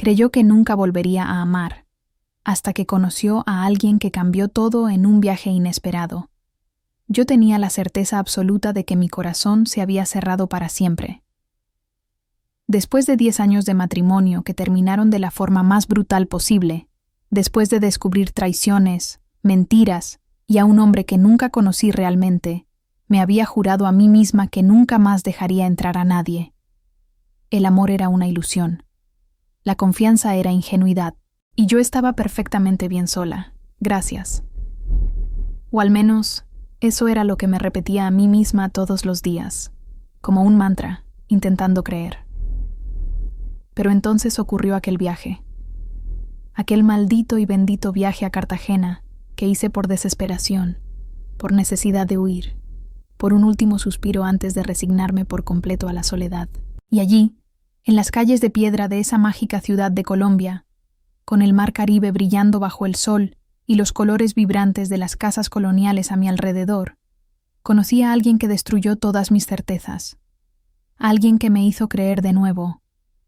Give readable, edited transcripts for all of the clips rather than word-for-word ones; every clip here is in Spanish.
Creyó que nunca volvería a amar, hasta que conoció a alguien que cambió todo en un viaje inesperado. Yo tenía la certeza absoluta de que mi corazón se había cerrado para siempre. Después de 10 años de matrimonio que terminaron de la forma más brutal posible, después de descubrir traiciones, mentiras y a un hombre que nunca conocí realmente, me había jurado a mí misma que nunca más dejaría entrar a nadie. El amor era una ilusión. La confianza era ingenuidad, y yo estaba perfectamente bien sola, gracias. O al menos, eso era lo que me repetía a mí misma todos los días, como un mantra, intentando creer. Pero entonces ocurrió aquel viaje. Aquel maldito y bendito viaje a Cartagena que hice por desesperación, por necesidad de huir, por un último suspiro antes de resignarme por completo a la soledad. Y allí, en las calles de piedra de esa mágica ciudad de Colombia, con el mar Caribe brillando bajo el sol y los colores vibrantes de las casas coloniales a mi alrededor, conocí a alguien que destruyó todas mis certezas, alguien que me hizo creer de nuevo,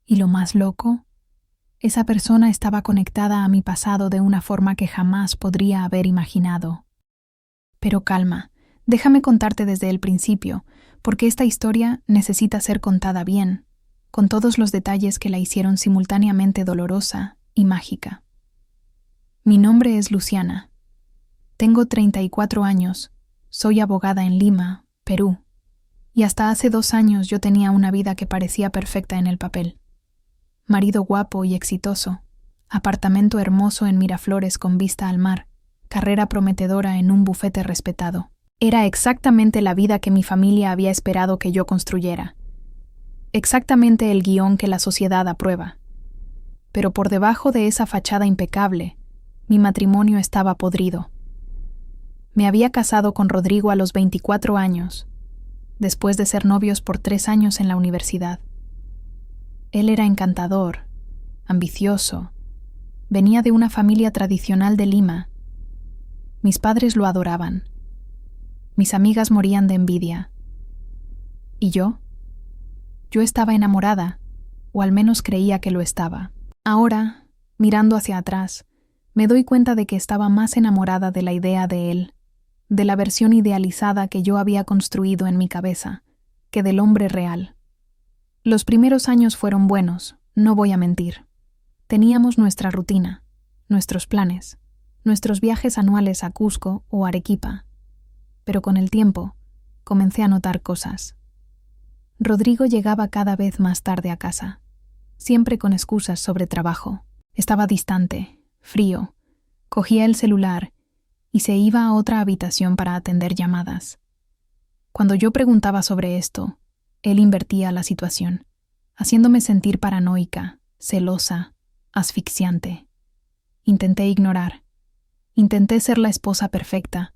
y lo más loco, esa persona estaba conectada a mi pasado de una forma que jamás podría haber imaginado. Pero calma, déjame contarte desde el principio, porque esta historia necesita ser contada bien, con todos los detalles que la hicieron simultáneamente dolorosa y mágica. Mi nombre es Luciana. Tengo 34 años, soy abogada en Lima, Perú, y hasta hace 2 años yo tenía una vida que parecía perfecta en el papel. Marido guapo y exitoso, apartamento hermoso en Miraflores con vista al mar, carrera prometedora en un bufete respetado. Era exactamente la vida que mi familia había esperado que yo construyera. Exactamente el guión que la sociedad aprueba. Pero por debajo de esa fachada impecable, mi matrimonio estaba podrido. Me había casado con Rodrigo a los 24 años, después de ser novios por 3 años en la universidad. Él era encantador, ambicioso, venía de una familia tradicional de Lima. Mis padres lo adoraban. Mis amigas morían de envidia. ¿Y yo? Yo estaba enamorada, o al menos creía que lo estaba. Ahora, mirando hacia atrás, me doy cuenta de que estaba más enamorada de la idea de él, de la versión idealizada que yo había construido en mi cabeza, que del hombre real. Los primeros años fueron buenos, no voy a mentir. Teníamos nuestra rutina, nuestros planes, nuestros viajes anuales a Cusco o Arequipa. Pero con el tiempo, comencé a notar cosas. Rodrigo llegaba cada vez más tarde a casa, siempre con excusas sobre trabajo. Estaba distante, frío, cogía el celular y se iba a otra habitación para atender llamadas. Cuando yo preguntaba sobre esto, él invertía la situación, haciéndome sentir paranoica, celosa, asfixiante. Intenté ignorar. Intenté ser la esposa perfecta,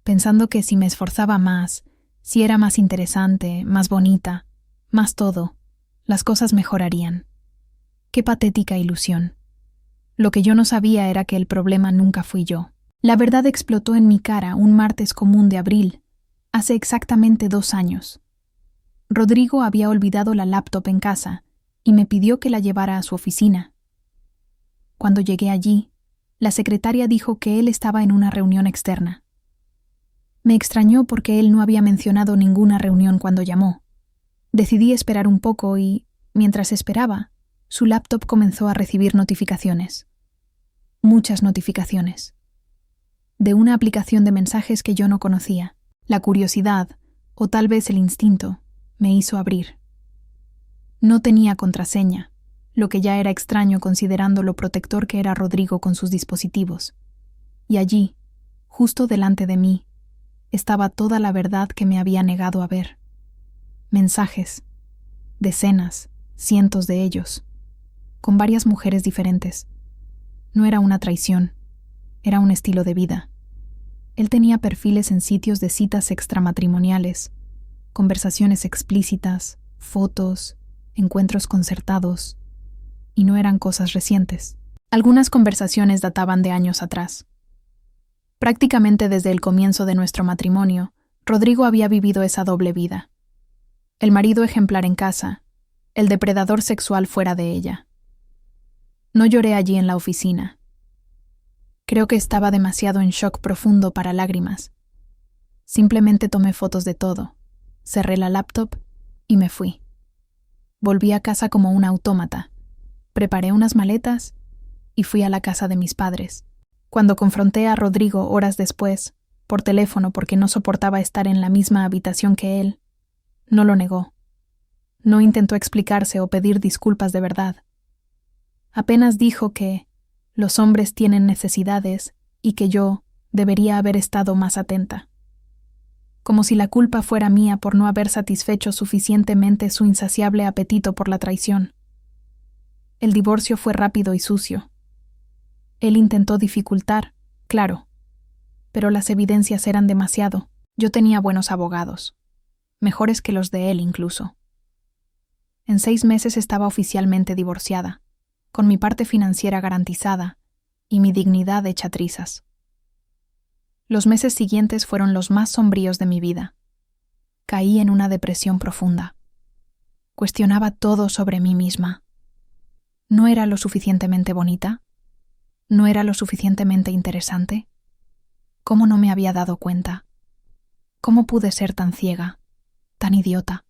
pensando que si me esforzaba más, si era más interesante, más bonita, más todo, las cosas mejorarían. Qué patética ilusión. Lo que yo no sabía era que el problema nunca fui yo. La verdad explotó en mi cara un martes común de abril, hace exactamente 2 años. Rodrigo había olvidado la laptop en casa y me pidió que la llevara a su oficina. Cuando llegué allí, la secretaria dijo que él estaba en una reunión externa. Me extrañó porque él no había mencionado ninguna reunión cuando llamó. Decidí esperar un poco y, mientras esperaba, su laptop comenzó a recibir notificaciones. Muchas notificaciones. De una aplicación de mensajes que yo no conocía. La curiosidad, o tal vez el instinto, me hizo abrir. No tenía contraseña, lo que ya era extraño considerando lo protector que era Rodrigo con sus dispositivos. Y allí, justo delante de mí, estaba toda la verdad que me había negado a ver. Mensajes, decenas, cientos de ellos, con varias mujeres diferentes. No era una traición, era un estilo de vida. Él tenía perfiles en sitios de citas extramatrimoniales, conversaciones explícitas, fotos, encuentros concertados, y no eran cosas recientes. Algunas conversaciones databan de años atrás. Prácticamente desde el comienzo de nuestro matrimonio, Rodrigo había vivido esa doble vida. El marido ejemplar en casa, el depredador sexual fuera de ella. No lloré allí en la oficina. Creo que estaba demasiado en shock profundo para lágrimas. Simplemente tomé fotos de todo, cerré la laptop y me fui. Volví a casa como un autómata, preparé unas maletas y fui a la casa de mis padres. Cuando confronté a Rodrigo horas después, por teléfono porque no soportaba estar en la misma habitación que él, no lo negó. No intentó explicarse o pedir disculpas de verdad. Apenas dijo que los hombres tienen necesidades y que yo debería haber estado más atenta. Como si la culpa fuera mía por no haber satisfecho suficientemente su insaciable apetito por la traición. El divorcio fue rápido y sucio. Él intentó dificultar, claro, pero las evidencias eran demasiado. Yo tenía buenos abogados, mejores que los de él incluso. En 6 meses estaba oficialmente divorciada, con mi parte financiera garantizada y mi dignidad hecha trizas. Los meses siguientes fueron los más sombríos de mi vida. Caí en una depresión profunda. Cuestionaba todo sobre mí misma. ¿No era lo suficientemente bonita? ¿No era lo suficientemente interesante? ¿Cómo no me había dado cuenta? ¿Cómo pude ser tan ciega, tan idiota?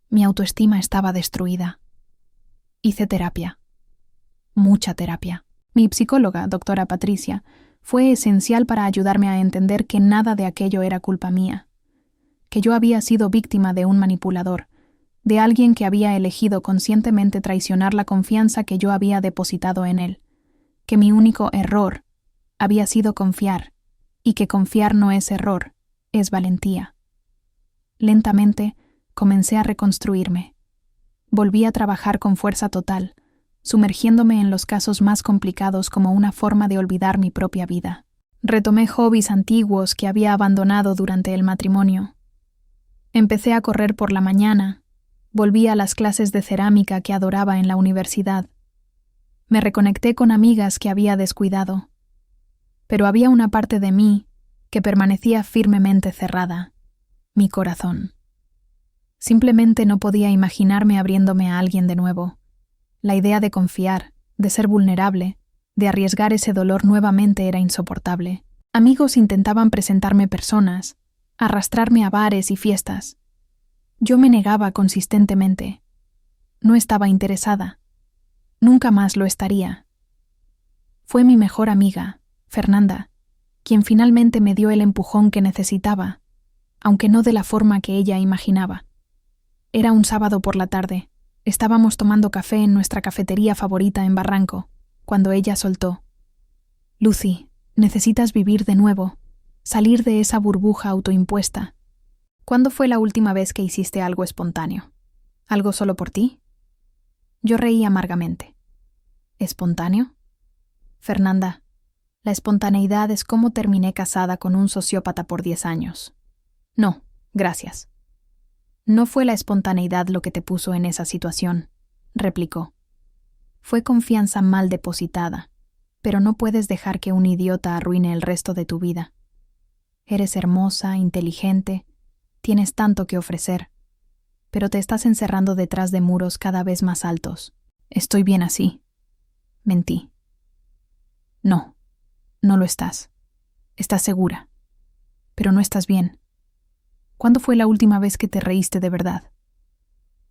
Mi autoestima estaba destruida. Hice terapia. Mucha terapia. Mi psicóloga, doctora Patricia, fue esencial para ayudarme a entender que nada de aquello era culpa mía, que yo había sido víctima de un manipulador, de alguien que había elegido conscientemente traicionar la confianza que yo había depositado en él, que mi único error había sido confiar, y que confiar no es error, es valentía. Lentamente comencé a reconstruirme. Volví a trabajar con fuerza total, sumergiéndome en los casos más complicados como una forma de olvidar mi propia vida. Retomé hobbies antiguos que había abandonado durante el matrimonio. Empecé a correr por la mañana, volví a las clases de cerámica que adoraba en la universidad. Me reconecté con amigas que había descuidado. Pero había una parte de mí que permanecía firmemente cerrada, mi corazón. Simplemente no podía imaginarme abriéndome a alguien de nuevo. La idea de confiar, de ser vulnerable, de arriesgar ese dolor nuevamente era insoportable. Amigos intentaban presentarme personas, arrastrarme a bares y fiestas. Yo me negaba consistentemente. No estaba interesada. Nunca más lo estaría. Fue mi mejor amiga, Fernanda, quien finalmente me dio el empujón que necesitaba, aunque no de la forma que ella imaginaba. Era un sábado por la tarde. Estábamos tomando café en nuestra cafetería favorita en Barranco, cuando ella soltó: «Lucy, necesitas vivir de nuevo, salir de esa burbuja autoimpuesta». «¿Cuándo fue la última vez que hiciste algo espontáneo? ¿Algo solo por ti?» Yo reí amargamente. ¿Espontáneo? Fernanda, la espontaneidad es cómo terminé casada con un sociópata por 10 años. No, gracias. No fue la espontaneidad lo que te puso en esa situación, replicó. Fue confianza mal depositada, pero no puedes dejar que un idiota arruine el resto de tu vida. Eres hermosa, inteligente, tienes tanto que ofrecer, pero te estás encerrando detrás de muros cada vez más altos. Estoy bien así. Mentí. No, no lo estás. Estás segura, pero no estás bien. ¿Cuándo fue la última vez que te reíste de verdad?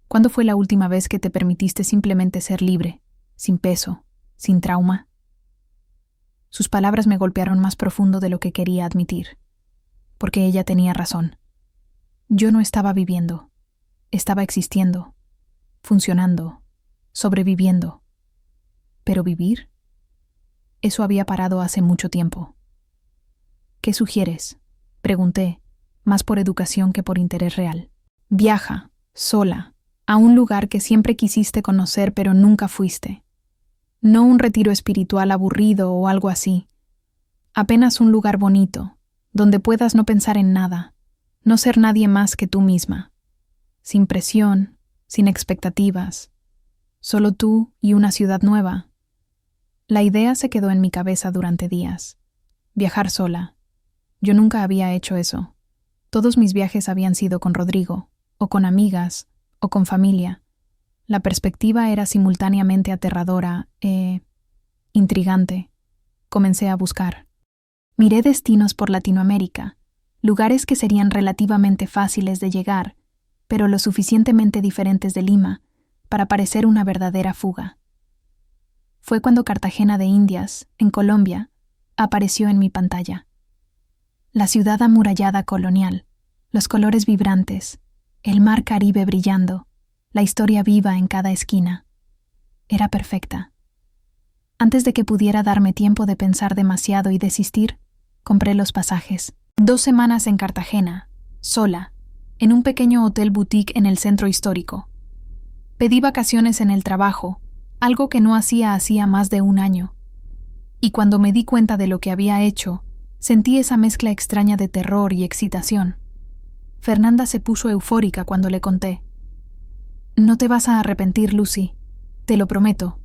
¿Cuándo fue la última vez que te permitiste simplemente ser libre, sin peso, sin trauma? Sus palabras me golpearon más profundo de lo que quería admitir, porque ella tenía razón. Yo no estaba viviendo, estaba existiendo, funcionando, sobreviviendo. ¿Pero vivir? Eso había parado hace mucho tiempo. ¿Qué sugieres?, pregunté, más por educación que por interés real. Viaja, sola, a un lugar que siempre quisiste conocer pero nunca fuiste. No un retiro espiritual aburrido o algo así. Apenas un lugar bonito, donde puedas no pensar en nada, no ser nadie más que tú misma. Sin presión, sin expectativas. Solo tú y una ciudad nueva. La idea se quedó en mi cabeza durante días. Viajar sola. Yo nunca había hecho eso. Todos mis viajes habían sido con Rodrigo, o con amigas, o con familia. La perspectiva era simultáneamente aterradora e intrigante. Comencé a buscar. Miré destinos por Latinoamérica, lugares que serían relativamente fáciles de llegar, pero lo suficientemente diferentes de Lima para parecer una verdadera fuga. Fue cuando Cartagena de Indias, en Colombia, apareció en mi pantalla. La ciudad amurallada colonial, los colores vibrantes, el mar Caribe brillando, la historia viva en cada esquina. Era perfecta. Antes de que pudiera darme tiempo de pensar demasiado y desistir, compré los pasajes. 2 semanas en Cartagena, sola, en un pequeño hotel boutique en el centro histórico. Pedí vacaciones en el trabajo, algo que no hacía más de 1 año. Y cuando me di cuenta de lo que había hecho, sentí esa mezcla extraña de terror y excitación. Fernanda se puso eufórica cuando le conté. No te vas a arrepentir, Lucy. Te lo prometo.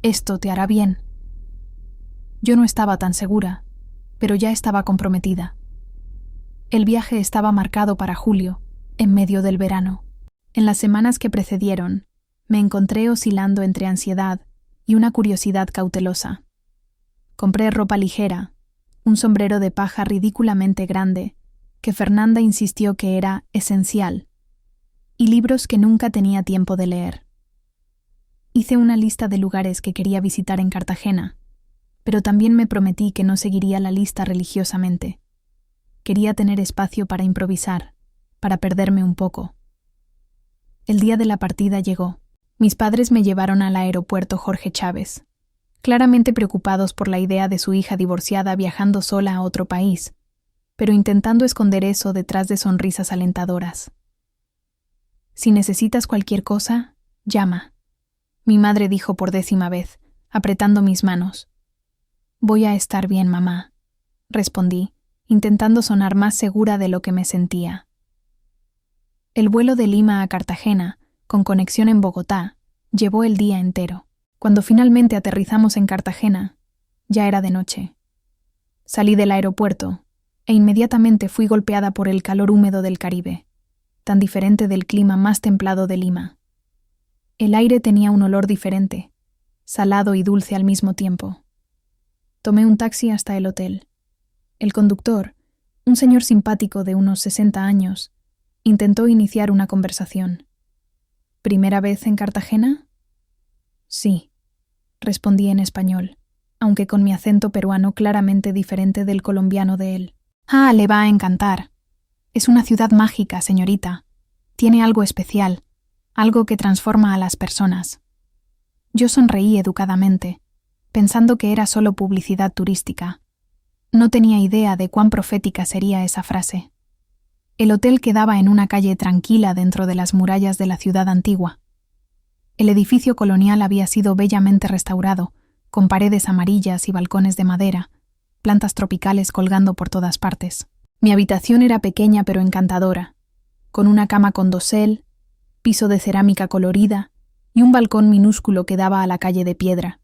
Esto te hará bien. Yo no estaba tan segura, pero ya estaba comprometida. El viaje estaba marcado para julio, en medio del verano. En las semanas que precedieron, me encontré oscilando entre ansiedad y una curiosidad cautelosa. Compré ropa ligera, un sombrero de paja ridículamente grande, que Fernanda insistió que era esencial, y libros que nunca tenía tiempo de leer. Hice una lista de lugares que quería visitar en Cartagena, pero también me prometí que no seguiría la lista religiosamente. Quería tener espacio para improvisar, para perderme un poco. El día de la partida llegó. Mis padres me llevaron al aeropuerto Jorge Chávez, claramente preocupados por la idea de su hija divorciada viajando sola a otro país, pero intentando esconder eso detrás de sonrisas alentadoras. Si necesitas cualquier cosa, llama, mi madre dijo por 10ª vez, apretando mis manos. Voy a estar bien, mamá, respondí, intentando sonar más segura de lo que me sentía. El vuelo de Lima a Cartagena, con conexión en Bogotá, llevó el día entero. Cuando finalmente aterrizamos en Cartagena, ya era de noche. Salí del aeropuerto e inmediatamente fui golpeada por el calor húmedo del Caribe, tan diferente del clima más templado de Lima. El aire tenía un olor diferente, salado y dulce al mismo tiempo. Tomé un taxi hasta el hotel. El conductor, un señor simpático de unos 60 años, intentó iniciar una conversación. ¿Primera vez en Cartagena? Sí, respondí en español, aunque con mi acento peruano claramente diferente del colombiano de él. Ah, le va a encantar. Es una ciudad mágica, señorita. Tiene algo especial, algo que transforma a las personas. Yo sonreí educadamente, pensando que era solo publicidad turística. No tenía idea de cuán profética sería esa frase. El hotel quedaba en una calle tranquila dentro de las murallas de la ciudad antigua. El edificio colonial había sido bellamente restaurado, con paredes amarillas y balcones de madera, plantas tropicales colgando por todas partes. Mi habitación era pequeña pero encantadora, con una cama con dosel, piso de cerámica colorida y un balcón minúsculo que daba a la calle de piedra.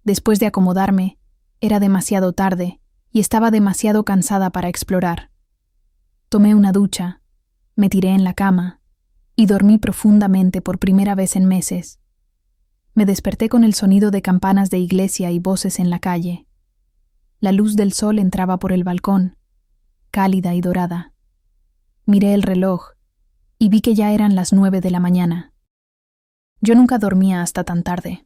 Después de acomodarme, era demasiado tarde y estaba demasiado cansada para explorar. Tomé una ducha, me tiré en la cama y dormí profundamente por primera vez en meses. Me desperté con el sonido de campanas de iglesia y voces en la calle. La luz del sol entraba por el balcón, cálida y dorada. Miré el reloj y vi que ya eran las 9 de la mañana. Yo nunca dormía hasta tan tarde,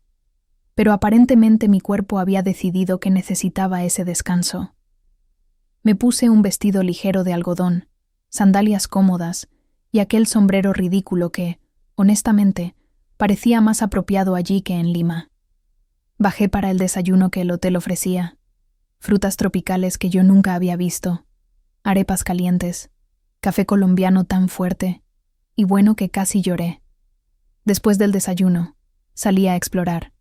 pero aparentemente mi cuerpo había decidido que necesitaba ese descanso. Me puse un vestido ligero de algodón, sandalias cómodas y aquel sombrero ridículo que, honestamente, parecía más apropiado allí que en Lima. Bajé para el desayuno que el hotel ofrecía, frutas tropicales que yo nunca había visto, arepas calientes, café colombiano tan fuerte y bueno que casi lloré. Después del desayuno, salí a explorar,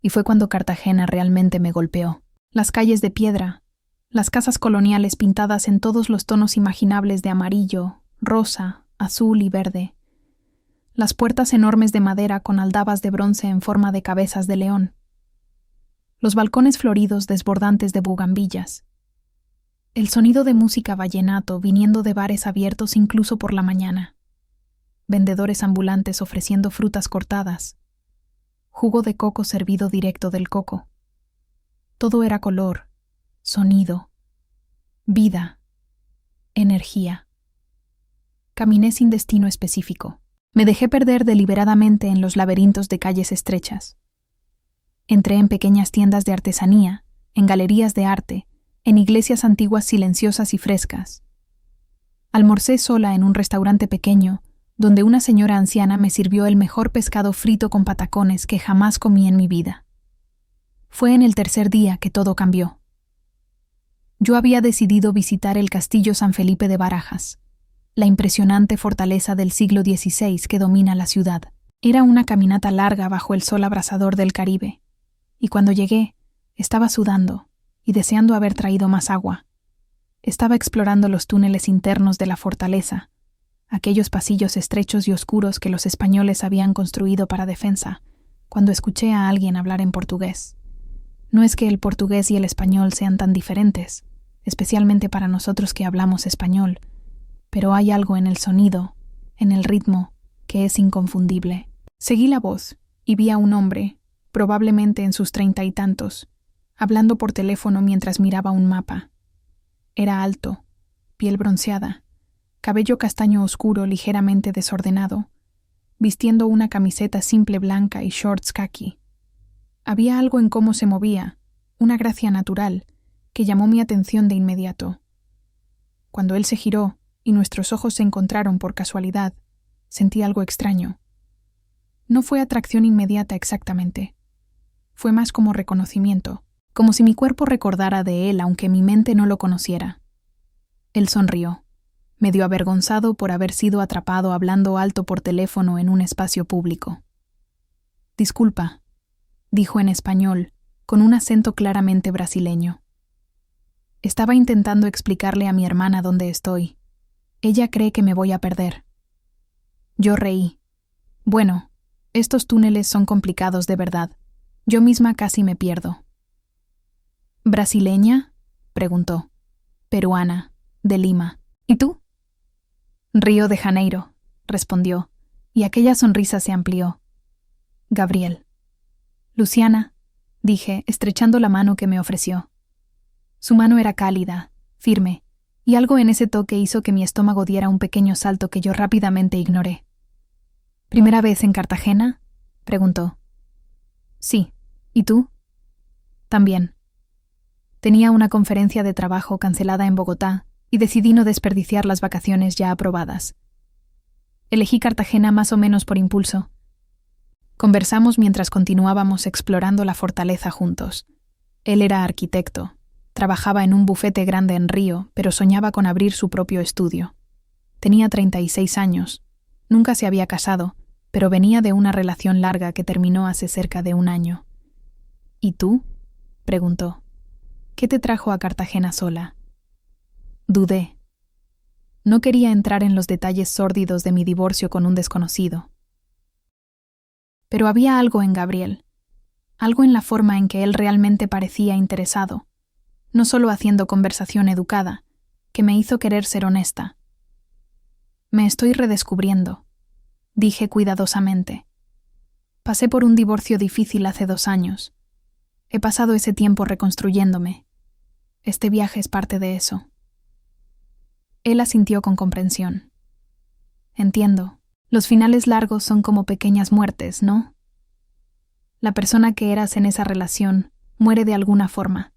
y fue cuando Cartagena realmente me golpeó. Las calles de piedra, las casas coloniales pintadas en todos los tonos imaginables de amarillo, rosa, azul y verde. Las puertas enormes de madera con aldabas de bronce en forma de cabezas de león. Los balcones floridos desbordantes de bugambillas. El sonido de música vallenato viniendo de bares abiertos incluso por la mañana. vendedores ambulantes ofreciendo frutas cortadas, jugo de coco servido directo del coco. Todo era color, sonido, vida, energía. Caminé sin destino específico. Me dejé perder deliberadamente en los laberintos de calles estrechas. Entré en pequeñas tiendas de artesanía, en galerías de arte, en iglesias antiguas silenciosas y frescas. Almorcé sola en un restaurante pequeño, donde una señora anciana me sirvió el mejor pescado frito con patacones que jamás comí en mi vida. Fue en el tercer día que todo cambió. Yo había decidido visitar el Castillo San Felipe de Barajas, la impresionante fortaleza del siglo XVI que domina la ciudad. Era una caminata larga bajo el sol abrasador del Caribe, y cuando llegué, estaba sudando y deseando haber traído más agua. Estaba explorando los túneles internos de la fortaleza, aquellos pasillos estrechos y oscuros que los españoles habían construido para defensa, cuando escuché a alguien hablar en portugués. No es que el portugués y el español sean tan diferentes, especialmente para nosotros que hablamos español, pero hay algo en el sonido, en el ritmo, que es inconfundible. Seguí la voz y vi a un hombre, probablemente en sus 30 y tantos, hablando por teléfono mientras miraba un mapa. Era alto, piel bronceada, cabello castaño oscuro ligeramente desordenado, vistiendo una camiseta simple blanca y shorts caqui. Había algo en cómo se movía, una gracia natural, que llamó mi atención de inmediato. Cuando él se giró y nuestros ojos se encontraron por casualidad, sentí algo extraño. No fue atracción inmediata exactamente. Fue más como reconocimiento, como si mi cuerpo recordara de él aunque mi mente no lo conociera. Él sonrió, medio avergonzado por haber sido atrapado hablando alto por teléfono en un espacio público. «Disculpa», dijo en español, con un acento claramente brasileño. Estaba intentando explicarle a mi hermana dónde estoy. Ella cree que me voy a perder. Yo reí. Bueno, estos túneles son complicados de verdad. Yo misma casi me pierdo. ¿Brasileña?, preguntó. Peruana, de Lima. ¿Y tú? Río de Janeiro, respondió, y aquella sonrisa se amplió. Gabriel. Luciana, dije, estrechando la mano que me ofreció. Su mano era cálida, firme, y algo en ese toque hizo que mi estómago diera un pequeño salto que yo rápidamente ignoré. ¿Primera vez en Cartagena?, preguntó. Sí. ¿Y tú? También. Tenía una conferencia de trabajo cancelada en Bogotá y decidí no desperdiciar las vacaciones ya aprobadas. Elegí Cartagena más o menos por impulso. Conversamos mientras continuábamos explorando la fortaleza juntos. Él era arquitecto, trabajaba en un bufete grande en Río, pero soñaba con abrir su propio estudio. Tenía 36 años, nunca se había casado, pero venía de una relación larga que terminó hace cerca de un año. ¿Y tú?, preguntó. ¿Qué te trajo a Cartagena sola? Dudé. No quería entrar en los detalles sórdidos de mi divorcio con un desconocido. Pero había algo en Gabriel, algo en la forma en que él realmente parecía interesado, no solo haciendo conversación educada, que me hizo querer ser honesta. Me estoy redescubriendo, dije cuidadosamente. Pasé por un divorcio difícil hace 2 años. He pasado ese tiempo reconstruyéndome. Este viaje es parte de eso. Él asintió con comprensión. Entiendo. Los finales largos son como pequeñas muertes, ¿no? La persona que eras en esa relación muere de alguna forma.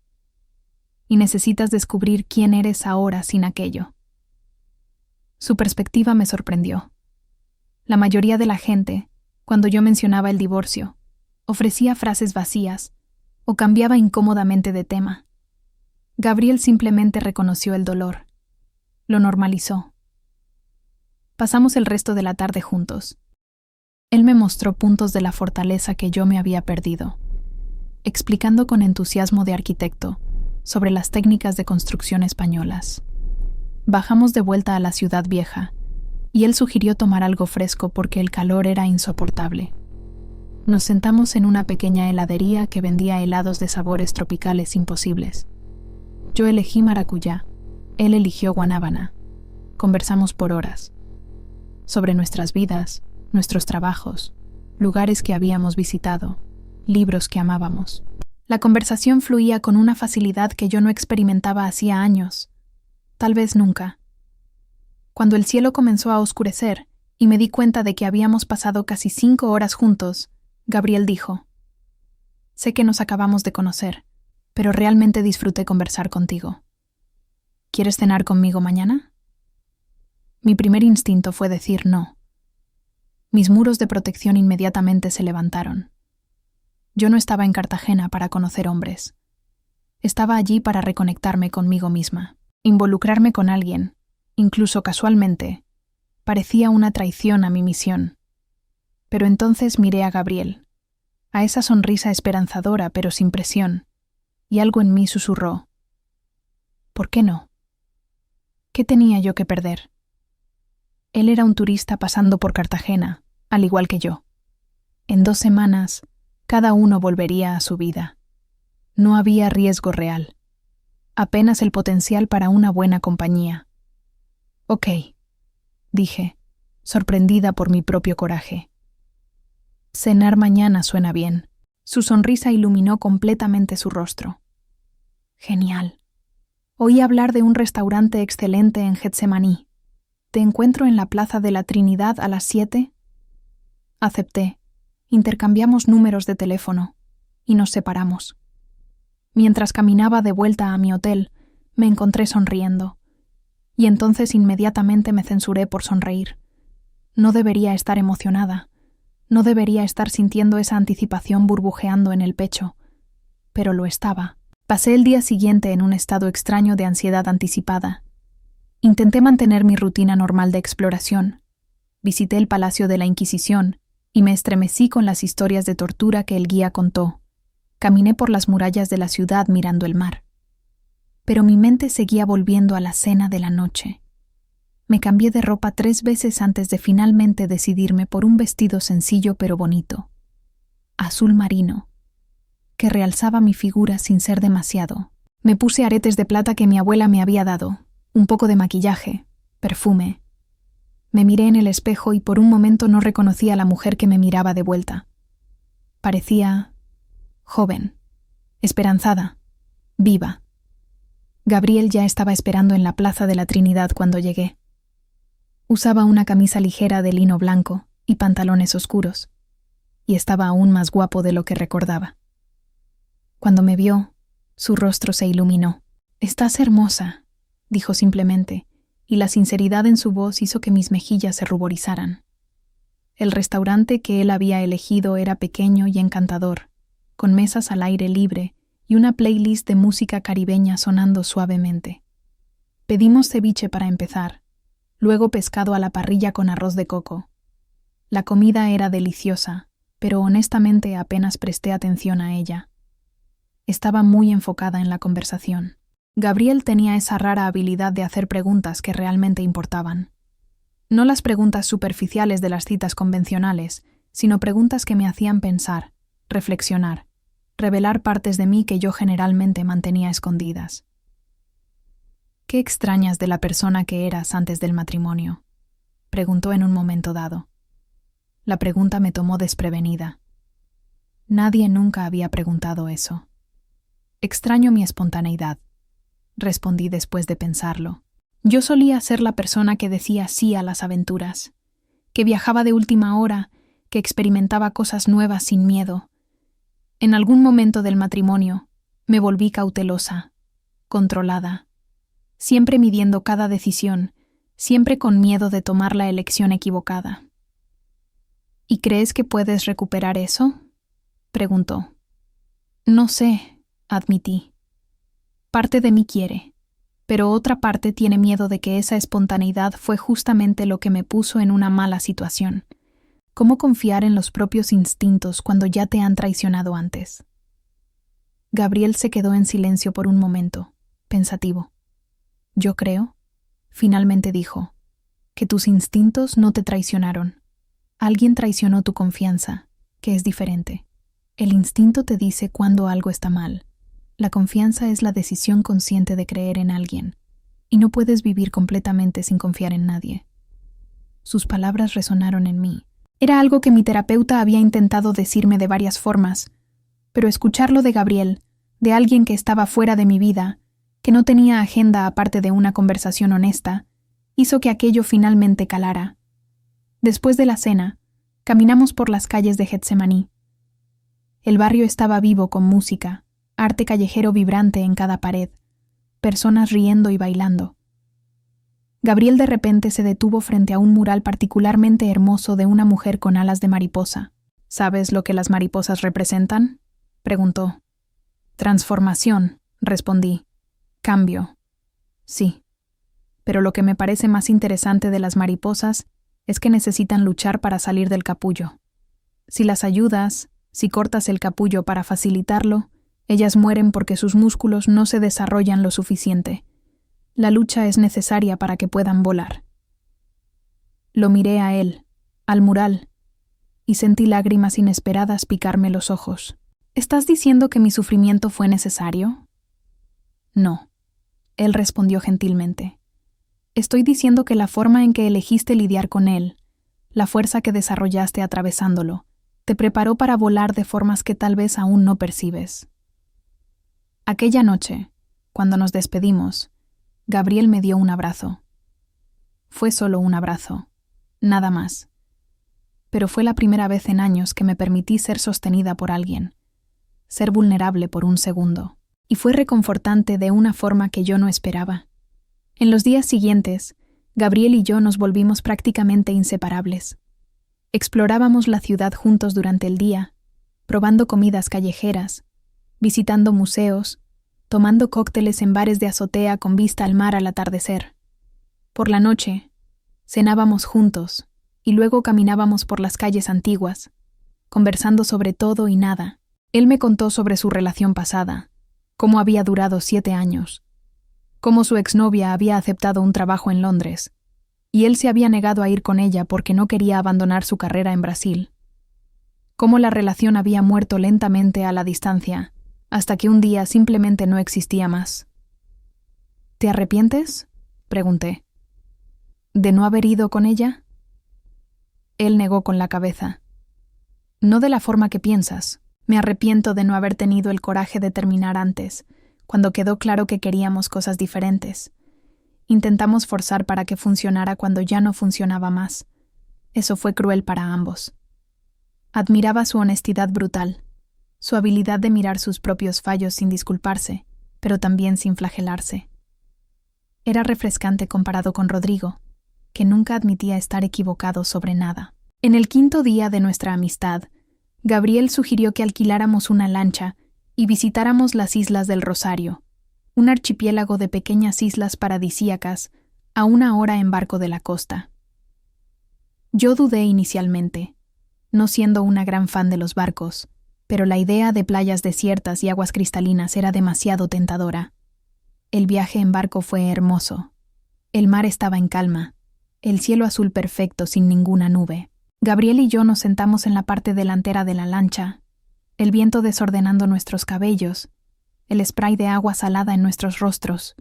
Y necesitas descubrir quién eres ahora sin aquello. Su perspectiva me sorprendió. La mayoría de la gente, cuando yo mencionaba el divorcio, ofrecía frases vacías o cambiaba incómodamente de tema. Gabriel simplemente reconoció el dolor. Lo normalizó. Pasamos el resto de la tarde juntos. Él me mostró puntos de la fortaleza que yo me había perdido, explicando con entusiasmo de arquitecto sobre las técnicas de construcción españolas. Bajamos de vuelta a la ciudad vieja, y él sugirió tomar algo fresco porque el calor era insoportable. Nos sentamos en una pequeña heladería que vendía helados de sabores tropicales imposibles. Yo elegí maracuyá, él eligió guanábana. Conversamos por horas. sobre nuestras vidas, nuestros trabajos, lugares que habíamos visitado, libros que amábamos. La conversación fluía con una facilidad que yo no experimentaba hacía años, tal vez nunca. Cuando el cielo comenzó a oscurecer y me di cuenta de que habíamos pasado casi 5 horas juntos, Gabriel dijo: «Sé que nos acabamos de conocer, pero realmente disfruté conversar contigo. ¿Quieres cenar conmigo mañana?». Mi primer instinto fue decir no. Mis muros de protección inmediatamente se levantaron. Yo no estaba en Cartagena para conocer hombres. Estaba allí para reconectarme conmigo misma. Involucrarme con alguien, incluso casualmente, parecía una traición a mi misión. Pero entonces miré a Gabriel, a esa sonrisa esperanzadora pero sin presión, y algo en mí susurró: ¿por qué no? ¿Qué tenía yo que perder? Él era un turista pasando por Cartagena, al igual que yo. En 2 semanas, cada uno volvería a su vida. No había riesgo real, apenas el potencial para una buena compañía. «Ok», dije, sorprendida por mi propio coraje. «Cenar mañana suena bien». Su sonrisa iluminó completamente su rostro. «Genial. Oí hablar de un restaurante excelente en Getsemaní. ¿Te encuentro en la Plaza de la Trinidad a las 7? Acepté. Intercambiamos números de teléfono y nos separamos. Mientras caminaba de vuelta a mi hotel, me encontré sonriendo. Y entonces inmediatamente me censuré por sonreír. No debería estar emocionada. No debería estar sintiendo esa anticipación burbujeando en el pecho. Pero lo estaba. Pasé el día siguiente en un estado extraño de ansiedad anticipada. Intenté mantener mi rutina normal de exploración. Visité el Palacio de la Inquisición y me estremecí con las historias de tortura que el guía contó. Caminé por las murallas de la ciudad mirando el mar. Pero mi mente seguía volviendo a la cena de la noche. Me cambié de ropa 3 veces antes de finalmente decidirme por un vestido sencillo pero bonito, azul marino, que realzaba mi figura sin ser demasiado. Me puse aretes de plata que mi abuela me había dado, un poco de maquillaje, perfume. Me miré en el espejo y por un momento no reconocí a la mujer que me miraba de vuelta. Parecía joven, esperanzada, viva. Gabriel ya estaba esperando en la Plaza de la Trinidad cuando llegué. Usaba una camisa ligera de lino blanco y pantalones oscuros, y estaba aún más guapo de lo que recordaba. Cuando me vio, su rostro se iluminó. «Estás hermosa», dijo simplemente, y la sinceridad en su voz hizo que mis mejillas se ruborizaran. El restaurante que él había elegido era pequeño y encantador, con mesas al aire libre y una playlist de música caribeña sonando suavemente. Pedimos ceviche para empezar, luego pescado a la parrilla con arroz de coco. La comida era deliciosa, pero honestamente apenas presté atención a ella. Estaba muy enfocada en la conversación. Gabriel tenía esa rara habilidad de hacer preguntas que realmente importaban. No las preguntas superficiales de las citas convencionales, sino preguntas que me hacían pensar, reflexionar, revelar partes de mí que yo generalmente mantenía escondidas. «¿Qué extrañas de la persona que eras antes del matrimonio?», preguntó en un momento dado. La pregunta me tomó desprevenida. Nadie nunca había preguntado eso. «Extraño mi espontaneidad», respondí después de pensarlo. Yo solía ser la persona que decía sí a las aventuras, que viajaba de última hora, que experimentaba cosas nuevas sin miedo. En algún momento del matrimonio me volví cautelosa, controlada, siempre midiendo cada decisión, siempre con miedo de tomar la elección equivocada. «¿Y crees que puedes recuperar eso?», preguntó. «No sé», admití. «Parte de mí quiere, pero otra parte tiene miedo de que esa espontaneidad fue justamente lo que me puso en una mala situación. ¿Cómo confiar en los propios instintos cuando ya te han traicionado antes?». Gabriel se quedó en silencio por un momento, pensativo. «Yo creo», finalmente dijo, «que tus instintos no te traicionaron. Alguien traicionó tu confianza, que es diferente. El instinto te dice cuando algo está mal. La confianza es la decisión consciente de creer en alguien, y no puedes vivir completamente sin confiar en nadie». Sus palabras resonaron en mí. Era algo que mi terapeuta había intentado decirme de varias formas, pero escucharlo de Gabriel, de alguien que estaba fuera de mi vida, que no tenía agenda aparte de una conversación honesta, hizo que aquello finalmente calara. Después de la cena, caminamos por las calles de Getsemaní. El barrio estaba vivo con música, arte callejero vibrante en cada pared, personas riendo y bailando. Gabriel de repente se detuvo frente a un mural particularmente hermoso de una mujer con alas de mariposa. ¿Sabes lo que las mariposas representan?, preguntó. Transformación, respondí. Cambio. Sí. Pero lo que me parece más interesante de las mariposas es que necesitan luchar para salir del capullo. Si las ayudas, si cortas el capullo para facilitarlo, ellas mueren porque sus músculos no se desarrollan lo suficiente. La lucha es necesaria para que puedan volar. Lo miré a él, al mural, y sentí lágrimas inesperadas picarme los ojos. ¿Estás diciendo que mi sufrimiento fue necesario? No, él respondió gentilmente. Estoy diciendo que la forma en que elegiste lidiar con él, la fuerza que desarrollaste atravesándolo, te preparó para volar de formas que tal vez aún no percibes. Aquella noche, cuando nos despedimos, Gabriel me dio un abrazo. Fue solo un abrazo, nada más. Pero fue la primera vez en años que me permití ser sostenida por alguien, ser vulnerable por un segundo, y fue reconfortante de una forma que yo no esperaba. En los días siguientes, Gabriel y yo nos volvimos prácticamente inseparables. Explorábamos la ciudad juntos durante el día, probando comidas callejeras, visitando museos, tomando cócteles en bares de azotea con vista al mar al atardecer. Por la noche, cenábamos juntos y luego caminábamos por las calles antiguas, conversando sobre todo y nada. Él me contó sobre su relación pasada, cómo había durado 7 años, cómo su exnovia había aceptado un trabajo en Londres, y él se había negado a ir con ella porque no quería abandonar su carrera en Brasil. Cómo la relación había muerto lentamente a la distancia, hasta que un día simplemente no existía más. ¿Te arrepientes?, pregunté. ¿De no haber ido con ella? Él negó con la cabeza. No de la forma que piensas. Me arrepiento de no haber tenido el coraje de terminar antes, cuando quedó claro que queríamos cosas diferentes. Intentamos forzar para que funcionara cuando ya no funcionaba más. Eso fue cruel para ambos. Admiraba su honestidad brutal, su habilidad de mirar sus propios fallos sin disculparse, pero también sin flagelarse. Era refrescante comparado con Rodrigo, que nunca admitía estar equivocado sobre nada. En el 5º día de nuestra amistad, Gabriel sugirió que alquiláramos una lancha y visitáramos las Islas del Rosario, un archipiélago de pequeñas islas paradisíacas a 1 hora en barco de la costa. Yo dudé inicialmente, no siendo una gran fan de los barcos, pero la idea de playas desiertas y aguas cristalinas era demasiado tentadora. El viaje en barco fue hermoso. El mar estaba en calma, el cielo azul perfecto sin ninguna nube. Gabriel y yo nos sentamos en la parte delantera de la lancha, el viento desordenando nuestros cabellos, el spray de agua salada en nuestros rostros.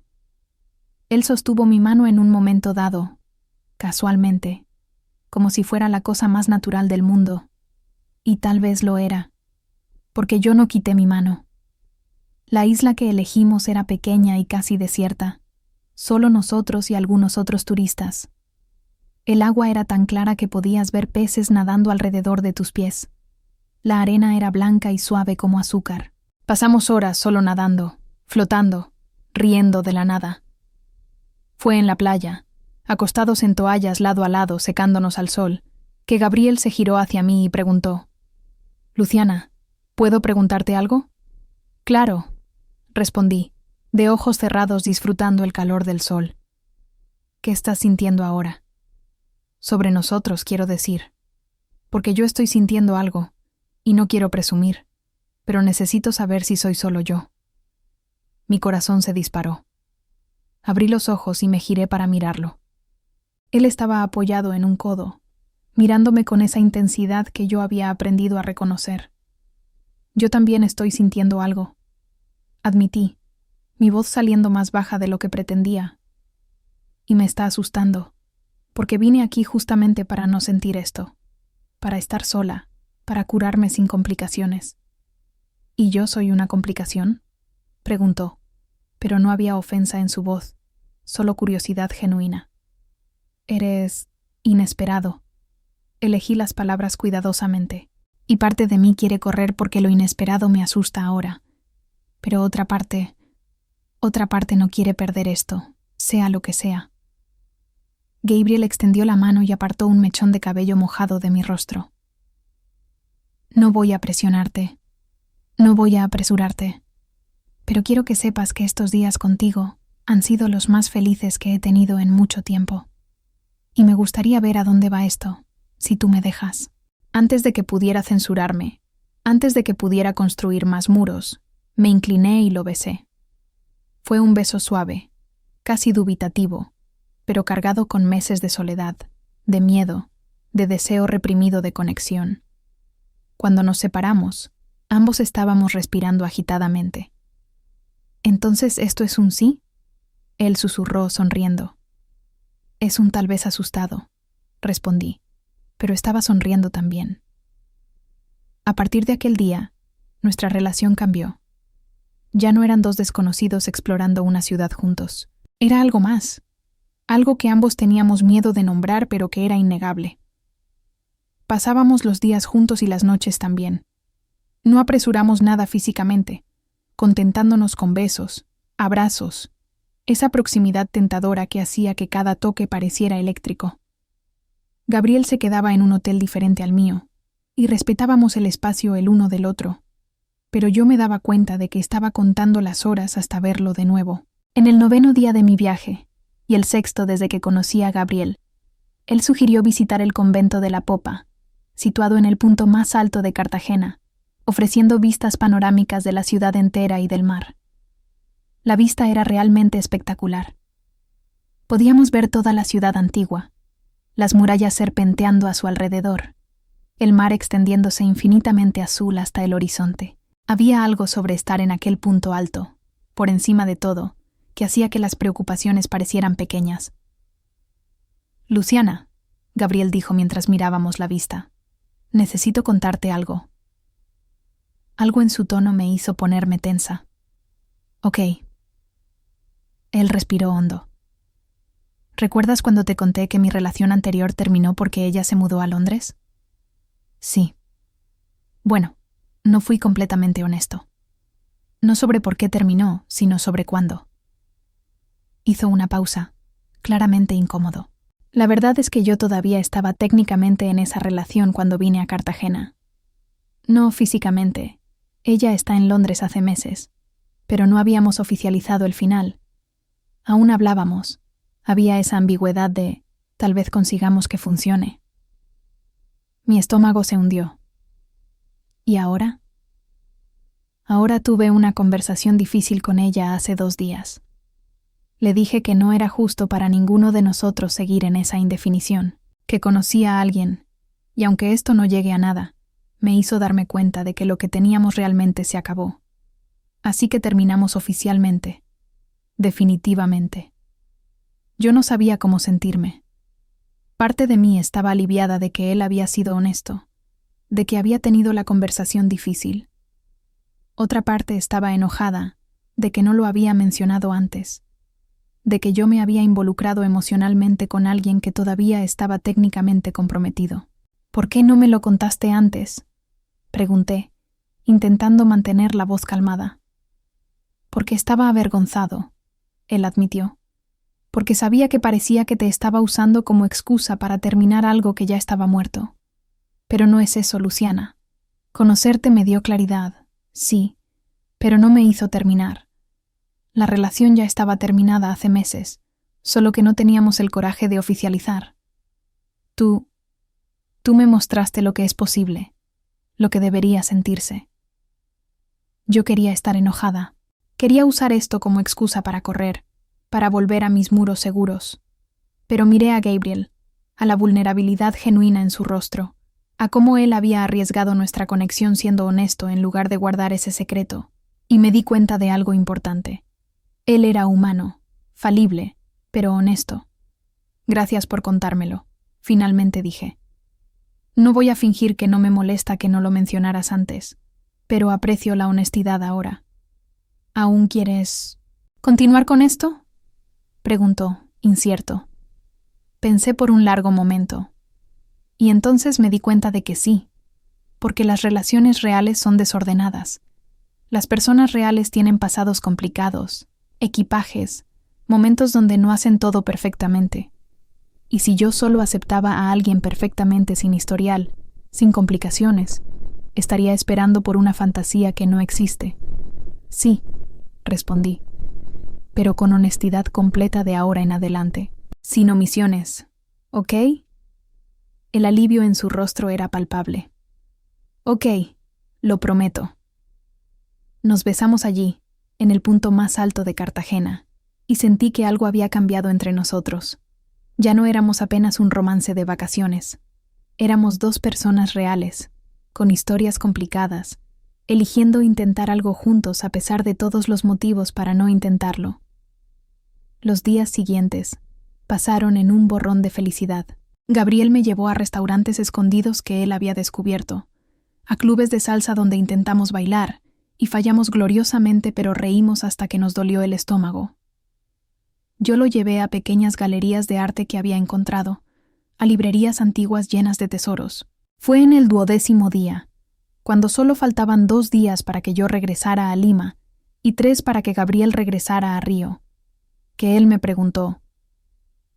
Él sostuvo mi mano en un momento dado, casualmente, como si fuera la cosa más natural del mundo, y tal vez lo era, porque yo no quité mi mano. La isla que elegimos era pequeña y casi desierta, solo nosotros y algunos otros turistas. El agua era tan clara que podías ver peces nadando alrededor de tus pies. La arena era blanca y suave como azúcar. Pasamos horas solo nadando, flotando, riendo de la nada. Fue en la playa, acostados en toallas lado a lado secándonos al sol, que Gabriel se giró hacia mí y preguntó: «Luciana, ¿puedo preguntarte algo?» «Claro», respondí, de ojos cerrados disfrutando el calor del sol. «¿Qué estás sintiendo ahora?» «Sobre nosotros, quiero decir. Porque yo estoy sintiendo algo, y no quiero presumir, pero necesito saber si soy solo yo». Mi corazón se disparó. Abrí los ojos y me giré para mirarlo. Él estaba apoyado en un codo, mirándome con esa intensidad que yo había aprendido a reconocer. «Yo también estoy sintiendo algo», admití, mi voz saliendo más baja de lo que pretendía. «Y me está asustando, porque vine aquí justamente para no sentir esto, para estar sola, para curarme sin complicaciones. ¿Y yo soy una complicación?, preguntó, pero no había ofensa en su voz, solo curiosidad genuina. Eres inesperado. Elegí las palabras cuidadosamente, y parte de mí quiere correr porque lo inesperado me asusta ahora. Pero otra parte no quiere perder esto, sea lo que sea. Gabriel extendió la mano y apartó un mechón de cabello mojado de mi rostro. No voy a presionarte, no voy a apresurarte, pero quiero que sepas que estos días contigo han sido los más felices que he tenido en mucho tiempo. Y me gustaría ver a dónde va esto, si tú me dejas. Antes de que pudiera censurarme, antes de que pudiera construir más muros, me incliné y lo besé. Fue un beso suave, casi dubitativo, pero cargado con meses de soledad, de miedo, de deseo reprimido de conexión. Cuando nos separamos, ambos estábamos respirando agitadamente. ¿Entonces esto es un sí?, él susurró sonriendo. Es un tal vez asustado, respondí, pero estaba sonriendo también. A partir de aquel día, nuestra relación cambió. Ya no eran dos desconocidos explorando una ciudad juntos. Era algo más, algo que ambos teníamos miedo de nombrar pero que era innegable. Pasábamos los días juntos y las noches también. No apresuramos nada físicamente, contentándonos con besos, abrazos, esa proximidad tentadora que hacía que cada toque pareciera eléctrico. Gabriel se quedaba en un hotel diferente al mío, y respetábamos el espacio el uno del otro, pero yo me daba cuenta de que estaba contando las horas hasta verlo de nuevo. En el 9º día de mi viaje, y el 6º desde que conocí a Gabriel, él sugirió visitar el convento de la Popa, situado en el punto más alto de Cartagena, ofreciendo vistas panorámicas de la ciudad entera y del mar. La vista era realmente espectacular. Podíamos ver toda la ciudad antigua, las murallas serpenteando a su alrededor, el mar extendiéndose infinitamente azul hasta el horizonte. Había algo sobre estar en aquel punto alto, por encima de todo, que hacía que las preocupaciones parecieran pequeñas. Luciana, Gabriel dijo mientras mirábamos la vista, necesito contarte algo. Algo en su tono me hizo ponerme tensa. Ok. Él respiró hondo. ¿Recuerdas cuando te conté que mi relación anterior terminó porque ella se mudó a Londres? Sí. Bueno, no fui completamente honesto. No sobre por qué terminó, sino sobre cuándo. Hizo una pausa, claramente incómodo. La verdad es que yo todavía estaba técnicamente en esa relación cuando vine a Cartagena. No físicamente. Ella está en Londres hace meses, pero no habíamos oficializado el final. Aún hablábamos. Había esa ambigüedad de tal vez consigamos que funcione. Mi estómago se hundió. ¿Y ahora? Ahora tuve una conversación difícil con ella hace 2 días. Le dije que no era justo para ninguno de nosotros seguir en esa indefinición, que conocía a alguien, y aunque esto no llegue a nada, me hizo darme cuenta de que lo que teníamos realmente se acabó. Así que terminamos oficialmente, definitivamente. Yo no sabía cómo sentirme. Parte de mí estaba aliviada de que él había sido honesto, de que había tenido la conversación difícil. Otra parte estaba enojada de que no lo había mencionado antes, de que yo me había involucrado emocionalmente con alguien que todavía estaba técnicamente comprometido. ¿Por qué no me lo contaste antes?, pregunté, intentando mantener la voz calmada. Porque estaba avergonzado, él admitió. Porque sabía que parecía que te estaba usando como excusa para terminar algo que ya estaba muerto. Pero no es eso, Luciana. Conocerte me dio claridad, sí, pero no me hizo terminar. La relación ya estaba terminada hace meses, solo que no teníamos el coraje de oficializar. Tú me mostraste lo que es posible, lo que debería sentirse. Yo quería estar enojada. Quería usar esto como excusa para correr, para volver a mis muros seguros. Pero miré a Gabriel, a la vulnerabilidad genuina en su rostro, a cómo él había arriesgado nuestra conexión siendo honesto en lugar de guardar ese secreto, y me di cuenta de algo importante. Él era humano, falible, pero honesto. Gracias por contármelo, finalmente dije. No voy a fingir que no me molesta que no lo mencionaras antes, pero aprecio la honestidad ahora. ¿Aún quieres continuar con esto?, preguntó, incierto. Pensé por un largo momento, y entonces me di cuenta de que sí, porque las relaciones reales son desordenadas. Las personas reales tienen pasados complicados, equipajes, momentos donde no hacen todo perfectamente. Y si yo solo aceptaba a alguien perfectamente sin historial, sin complicaciones, estaría esperando por una fantasía que no existe. Sí, respondí, pero con honestidad completa de ahora en adelante, sin omisiones, ¿ok? El alivio en su rostro era palpable. Ok, lo prometo. Nos besamos allí, en el punto más alto de Cartagena, y sentí que algo había cambiado entre nosotros. Ya no éramos apenas un romance de vacaciones. Éramos dos personas reales, con historias complicadas, eligiendo intentar algo juntos a pesar de todos los motivos para no intentarlo. Los días siguientes pasaron en un borrón de felicidad. Gabriel me llevó a restaurantes escondidos que él había descubierto, a clubes de salsa donde intentamos bailar, y fallamos gloriosamente, pero reímos hasta que nos dolió el estómago. Yo lo llevé a pequeñas galerías de arte que había encontrado, a librerías antiguas llenas de tesoros. Fue en el 12º día, cuando solo faltaban 2 días para que yo regresara a Lima y 3 para que Gabriel regresara a Río, que él me preguntó,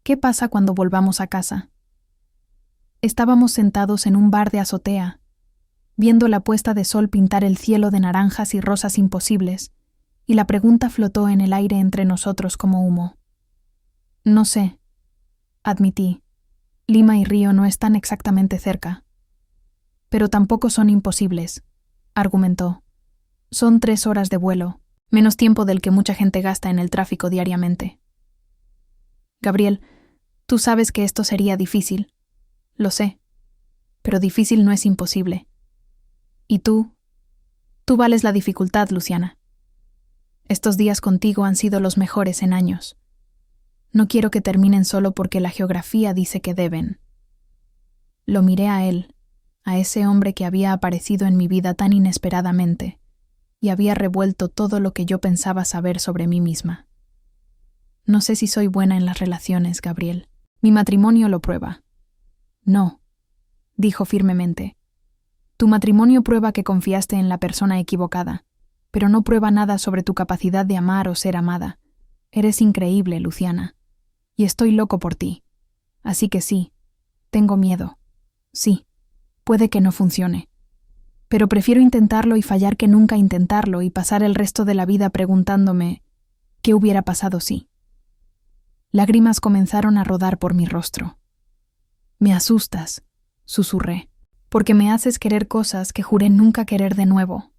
¿qué pasa cuando volvamos a casa? Estábamos sentados en un bar de azotea, viendo la puesta de sol pintar el cielo de naranjas y rosas imposibles, y la pregunta flotó en el aire entre nosotros como humo. No sé, admití. Lima y Río no están exactamente cerca. Pero tampoco son imposibles, argumentó. Son 3 horas de vuelo, menos tiempo del que mucha gente gasta en el tráfico diariamente. Gabriel, tú sabes que esto sería difícil. Lo sé, pero difícil no es imposible. Y tú vales la dificultad, Luciana. Estos días contigo han sido los mejores en años. No quiero que terminen solo porque la geografía dice que deben. Lo miré a él, a ese hombre que había aparecido en mi vida tan inesperadamente, y había revuelto todo lo que yo pensaba saber sobre mí misma. No sé si soy buena en las relaciones, Gabriel. Mi matrimonio lo prueba. No, dijo firmemente. Tu matrimonio prueba que confiaste en la persona equivocada, pero no prueba nada sobre tu capacidad de amar o ser amada. Eres increíble, Luciana. Y estoy loco por ti. Así que sí, tengo miedo. Sí, puede que no funcione. Pero prefiero intentarlo y fallar que nunca intentarlo y pasar el resto de la vida preguntándome ¿qué hubiera pasado si? Lágrimas comenzaron a rodar por mi rostro. Me asustas, susurré, porque me haces querer cosas que juré nunca querer de nuevo.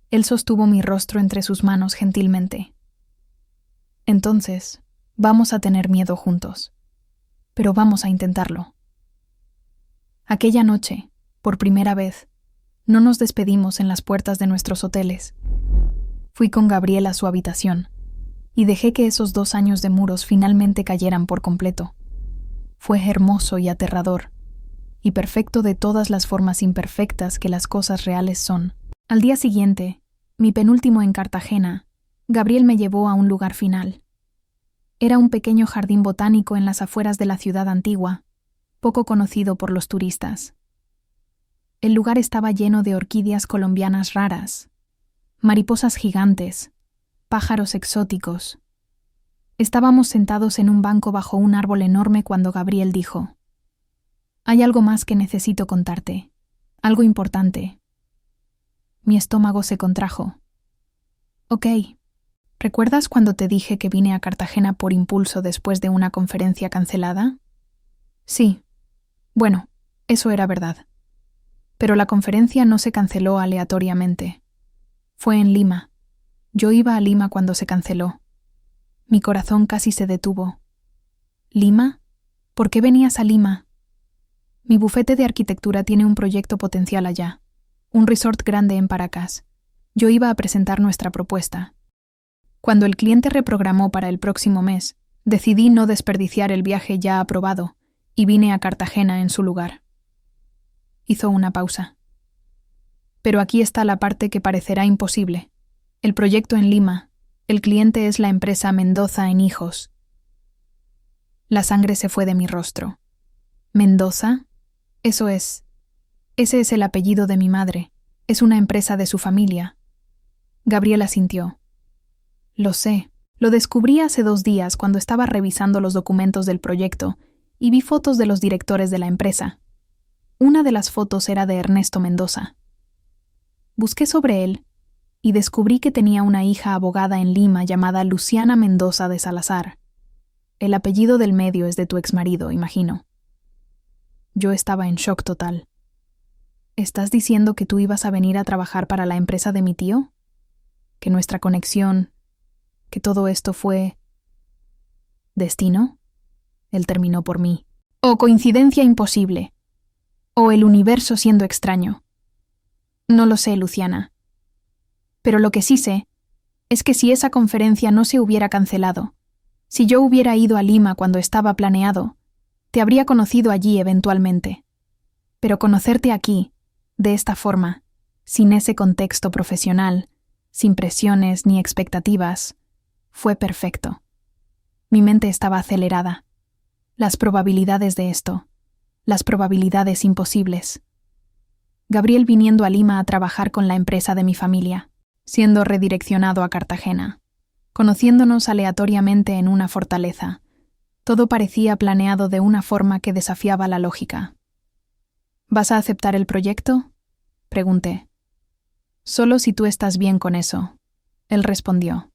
Él sostuvo mi rostro entre sus manos gentilmente. Entonces, vamos a tener miedo juntos, pero vamos a intentarlo. Aquella noche, por primera vez, no nos despedimos en las puertas de nuestros hoteles. Fui con Gabriel a su habitación y dejé que esos 2 años de muros finalmente cayeran por completo. Fue hermoso y aterrador, y perfecto de todas las formas imperfectas que las cosas reales son. Al día siguiente, mi penúltimo en Cartagena, Gabriel me llevó a un lugar final. Era un pequeño jardín botánico en las afueras de la ciudad antigua, poco conocido por los turistas. El lugar estaba lleno de orquídeas colombianas raras, mariposas gigantes, pájaros exóticos. Estábamos sentados en un banco bajo un árbol enorme cuando Gabriel dijo: «Hay algo más que necesito contarte, algo importante». Mi estómago se contrajo. «Ok. ¿Recuerdas cuando te dije que vine a Cartagena por impulso después de una conferencia cancelada?» «Sí. Bueno, eso era verdad. Pero la conferencia no se canceló aleatoriamente. Fue en Lima. Yo iba a Lima cuando se canceló. Mi corazón casi se detuvo. ¿Lima? ¿Por qué venías a Lima?» «Mi bufete de arquitectura tiene un proyecto potencial allá, un resort grande en Paracas. Yo iba a presentar nuestra propuesta. Cuando el cliente reprogramó para el próximo mes, Decidí no desperdiciar el viaje ya aprobado y vine a Cartagena en su lugar. Hizo una pausa. Pero aquí está la parte que parecerá imposible. El proyecto en Lima. El cliente es la empresa Mendoza en Hijos. La sangre se fue de mi rostro. ¿Mendoza? Eso es. Ese es el apellido de mi madre. Es una empresa de su familia. Gabriela asintió. Lo sé. Lo descubrí hace 2 días cuando estaba revisando los documentos del proyecto y vi fotos de los directores de la empresa. Una de las fotos era de Ernesto Mendoza. Busqué sobre él y descubrí que tenía una hija abogada en Lima llamada Luciana Mendoza de Salazar. El apellido del medio es de tu exmarido, imagino. Yo estaba en shock total. ¿Estás diciendo que tú ibas a venir a trabajar para la empresa de mi tío? ¿Que nuestra conexión, que todo esto fue destino? Él terminó por mí. O coincidencia imposible. O el universo siendo extraño. No lo sé, Luciana. Pero lo que sí sé es que si esa conferencia no se hubiera cancelado, si yo hubiera ido a Lima cuando estaba planeado, te habría conocido allí eventualmente. Pero conocerte aquí, de esta forma, sin ese contexto profesional, sin presiones ni expectativas, fue perfecto. Mi mente estaba acelerada. Las probabilidades de esto, las probabilidades imposibles. Gabriel viniendo a Lima a trabajar con la empresa de mi familia, siendo redireccionado a Cartagena, conociéndonos aleatoriamente en una fortaleza. Todo parecía planeado de una forma que desafiaba la lógica. ¿Vas a aceptar el proyecto?, pregunté. Solo si tú estás bien con eso, él respondió.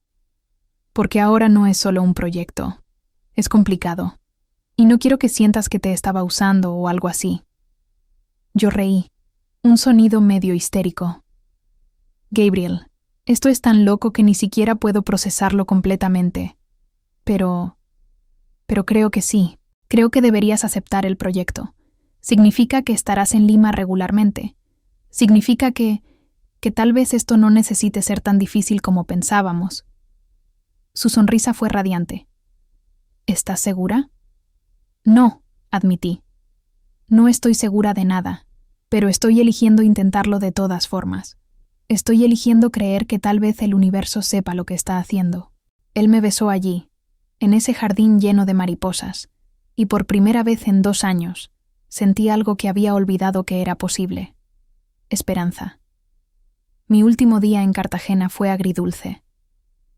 Porque ahora no es solo un proyecto. Es complicado. Y no quiero que sientas que te estaba usando o algo así. Yo reí. Un sonido medio histérico. Gabriel, esto es tan loco que ni siquiera puedo procesarlo completamente. Pero creo que sí. Creo que deberías aceptar el proyecto. Significa que estarás en Lima regularmente. Significa que tal vez esto no necesite ser tan difícil como pensábamos. Su sonrisa fue radiante. ¿Estás segura? No, admití. No estoy segura de nada, pero estoy eligiendo intentarlo de todas formas. Estoy eligiendo creer que tal vez el universo sepa lo que está haciendo. Él me besó allí, en ese jardín lleno de mariposas, y por primera vez en 2 años, sentí algo que había olvidado que era posible. Esperanza. Mi último día en Cartagena fue agridulce.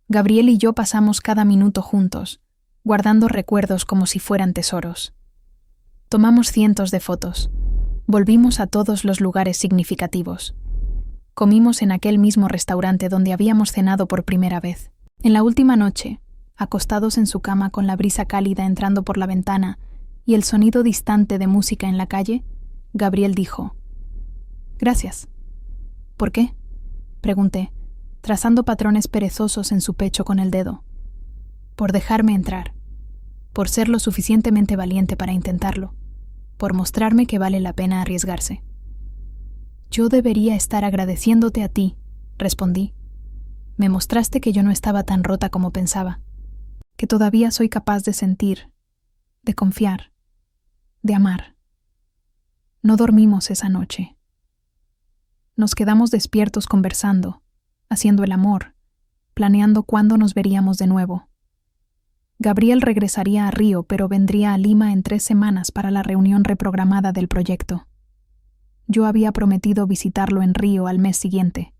Gabriel y yo pasamos cada minuto juntos, guardando recuerdos como si fueran tesoros. Tomamos cientos de fotos. Volvimos a todos los lugares significativos. Comimos en aquel mismo restaurante donde habíamos cenado por primera vez. En la última noche, acostados en su cama con la brisa cálida entrando por la ventana y el sonido distante de música en la calle, Gabriel dijo: «Gracias». «¿Por qué?», pregunté, trazando patrones perezosos en su pecho con el dedo. «Por dejarme entrar. Por ser lo suficientemente valiente para intentarlo. Por mostrarme que vale la pena arriesgarse». «Yo debería estar agradeciéndote a ti», respondí. «Me mostraste que yo no estaba tan rota como pensaba, que todavía soy capaz de sentir, de confiar, de amar». No dormimos esa noche. Nos quedamos despiertos conversando, haciendo el amor, planeando cuándo nos veríamos de nuevo. Gabriel regresaría a Río, pero vendría a Lima en 3 semanas para la reunión reprogramada del proyecto. Yo había prometido visitarlo en Río al mes siguiente.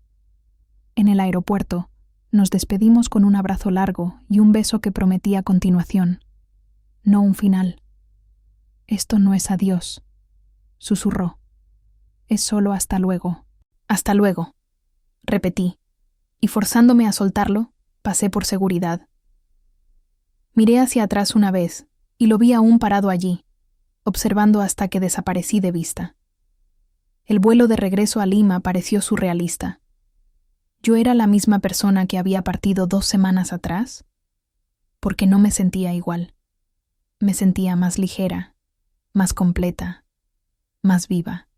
En el aeropuerto, nos despedimos con un abrazo largo y un beso que prometía continuación, no un final. «Esto no es adiós», susurró. «Es solo hasta luego». «Hasta luego», repetí, y forzándome a soltarlo, pasé por seguridad. Miré hacia atrás una vez y lo vi aún parado allí, observando hasta que desaparecí de vista. El vuelo de regreso a Lima pareció surrealista. ¿Yo era la misma persona que había partido 2 semanas atrás? Porque no me sentía igual. Me sentía más ligera, más completa, más viva.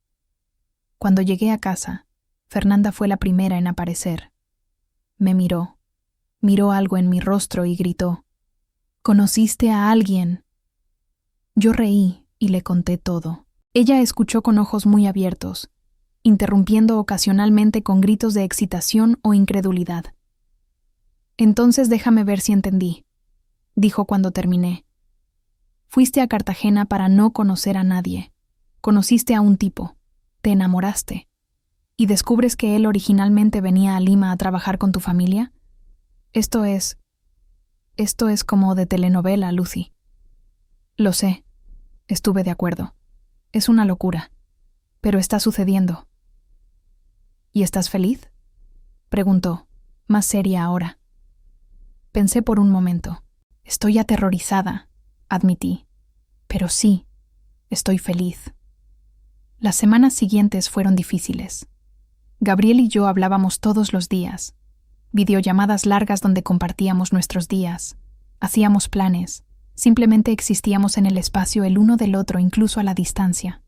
Cuando llegué a casa, Fernanda fue la primera en aparecer. Me miró algo en mi rostro y gritó: ¿Conociste a alguien? Yo reí y le conté todo. Ella escuchó con ojos muy abiertos, interrumpiendo ocasionalmente con gritos de excitación o incredulidad. Entonces déjame ver si entendí, dijo cuando terminé. Fuiste a Cartagena para no conocer a nadie. Conociste a un tipo, te enamoraste, y descubres que él originalmente venía a Lima a trabajar con tu familia. Esto es como de telenovela, Lucy. Lo sé, estuve de acuerdo. Es una locura, pero está sucediendo. ¿Y estás feliz?, preguntó, más seria ahora. Pensé por un momento. Estoy aterrorizada, admití. Pero sí, estoy feliz. Las semanas siguientes fueron difíciles. Gabriel y yo hablábamos todos los días. Videollamadas largas donde compartíamos nuestros días. Hacíamos planes. Simplemente existíamos en el espacio el uno del otro, incluso a la distancia.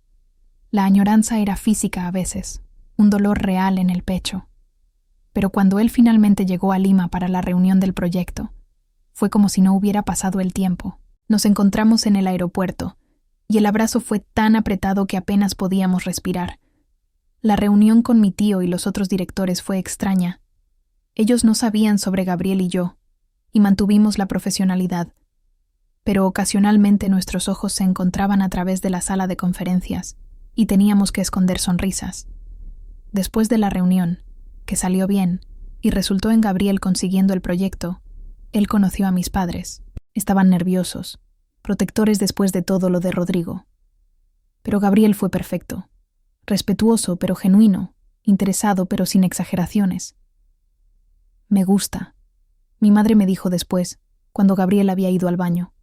La añoranza era física a veces, un dolor real en el pecho. Pero cuando él finalmente llegó a Lima para la reunión del proyecto, fue como si no hubiera pasado el tiempo. Nos encontramos en el aeropuerto, y el abrazo fue tan apretado que apenas podíamos respirar. La reunión con mi tío y los otros directores fue extraña. Ellos no sabían sobre Gabriel y yo, y mantuvimos la profesionalidad. Pero ocasionalmente nuestros ojos se encontraban a través de la sala de conferencias, y teníamos que esconder sonrisas. Después de la reunión, que salió bien, y resultó en Gabriel consiguiendo el proyecto, él conoció a mis padres. Estaban nerviosos, protectores después de todo lo de Rodrigo. Pero Gabriel fue perfecto, respetuoso pero genuino, interesado pero sin exageraciones. Me gusta, mi madre me dijo después, cuando Gabriel había ido al baño.